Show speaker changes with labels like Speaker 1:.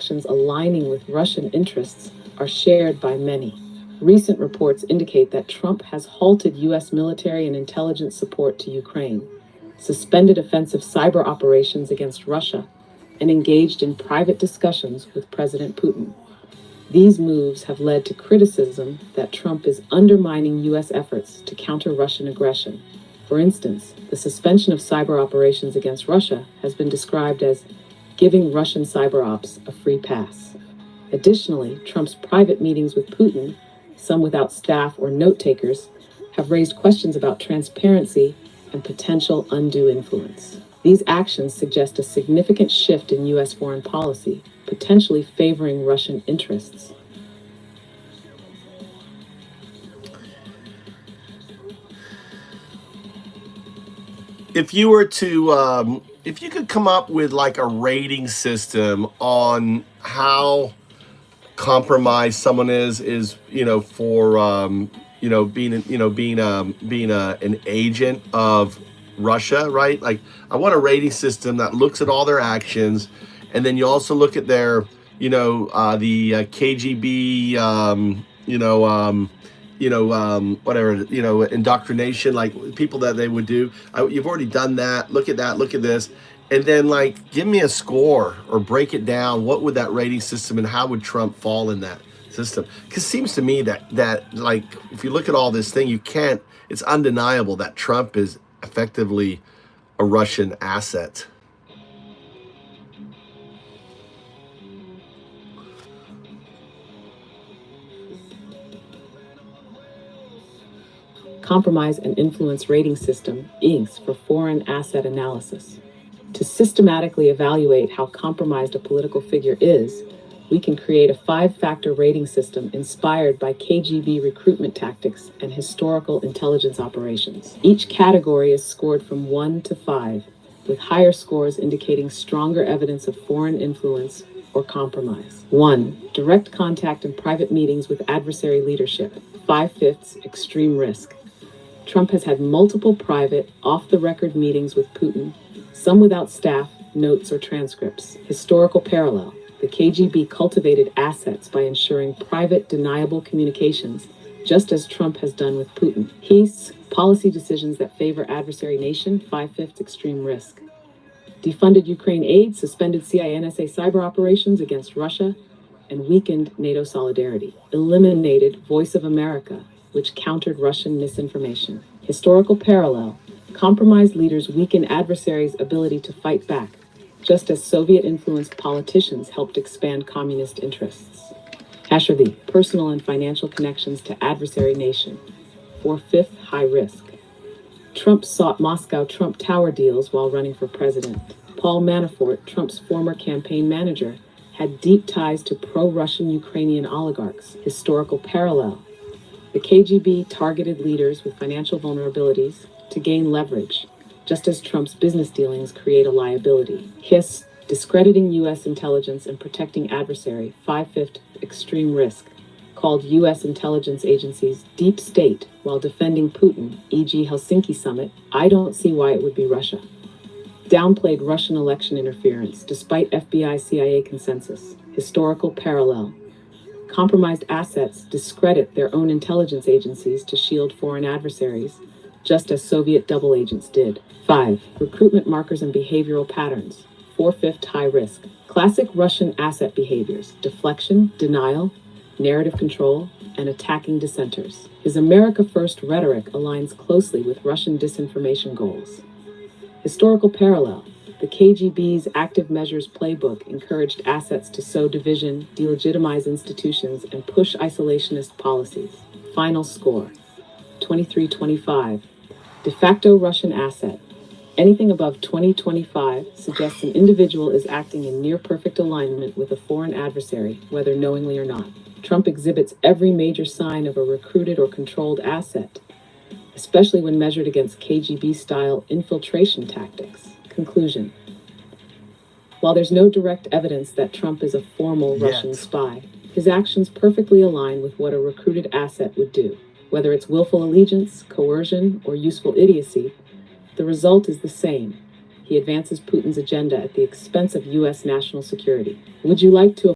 Speaker 1: actions aligning with Russian interests are shared by many. Recent reports indicate that Trump has halted U.S. military and intelligence support to Ukraine, suspended offensive cyber operations against Russia, and engaged in private discussions with President Putin. These moves have led to criticism that Trump is undermining U.S. efforts to counter Russian aggression. For instance, the suspension of cyber operations against Russia has been described as giving Russian cyber ops a free pass. Additionally, Trump's private meetings with Putin, some without staff or note takers, have raised questions about transparency and potential undue influence. These actions suggest a significant shift in U.S. foreign policy, potentially favoring Russian interests.
Speaker 2: If you were to, if you could come up with like a rating system on how compromised someone is for being an agent of Russia, right? Like, I want a rating system that looks at all their actions, and then you also look at their, the KGB, whatever, indoctrination, like people that they would do. You've already done that. Look at that. Look at this. And then, like, give me a score or break it down. What would that rating system and how would Trump fall in that system? Because it seems to me that like, if you look at all this thing, it's undeniable that Trump is effectively a Russian asset.
Speaker 1: Compromise and Influence Rating System, INCS, for foreign asset analysis. To systematically evaluate how compromised a political figure is, we can create a 5-factor rating system inspired by KGB recruitment tactics and historical intelligence operations. Each category is scored from 1 to 5, with higher scores indicating stronger evidence of foreign influence or compromise. 1. Direct contact and private meetings with adversary leadership. 5/5, extreme risk. Trump has had multiple private, off-the-record meetings with Putin, some without staff, notes, or transcripts. Historical parallel. The KGB cultivated assets by ensuring private, deniable communications, just as Trump has done with Putin. Peace, policy decisions that favor adversary nation. 5/5, extreme risk. Defunded Ukraine aid, suspended CIA NSA cyber operations against Russia, and weakened NATO solidarity. Eliminated Voice of America, which countered Russian misinformation. Historical parallel. Compromised leaders weaken adversaries' ability to fight back, just as Soviet-influenced politicians helped expand communist interests. V. Personal and financial connections to adversary nation. 4/5, high risk. Trump sought Moscow Trump Tower deals while running for president. Paul Manafort, Trump's former campaign manager, had deep ties to pro-Russian Ukrainian oligarchs. Historical parallel. The KGB targeted leaders with financial vulnerabilities to gain leverage, just as Trump's business dealings create a liability. Discrediting U.S. intelligence and protecting adversary. 5/5, extreme risk. Called U.S. intelligence agencies deep state while defending Putin, e.g. Helsinki summit. I don't see why it would be Russia. Downplayed Russian election interference despite FBI-CIA consensus. Historical parallel. Compromised assets discredit their own intelligence agencies to shield foreign adversaries, just as Soviet double agents did. 5. Recruitment markers and behavioral patterns. 4/5, high risk. Classic Russian asset behaviors: deflection, denial, narrative control, and attacking dissenters. His America First rhetoric aligns closely with Russian disinformation goals. Historical parallel. The KGB's active measures playbook encouraged assets to sow division, delegitimize institutions, and push isolationist policies. Final score. 23-25. De facto Russian asset. Anything above 20-25 suggests an individual is acting in near-perfect alignment with a foreign adversary, whether knowingly or not. Trump exhibits every major sign of a recruited or controlled asset, especially when measured against KGB-style infiltration tactics. Conclusion. While there's no direct evidence that Trump is a formal Russian spy, his actions perfectly align with what a recruited asset would do. Whether it's willful allegiance, coercion, or useful idiocy, the result is the same. He advances Putin's agenda at the expense of U.S. national security. Would you like to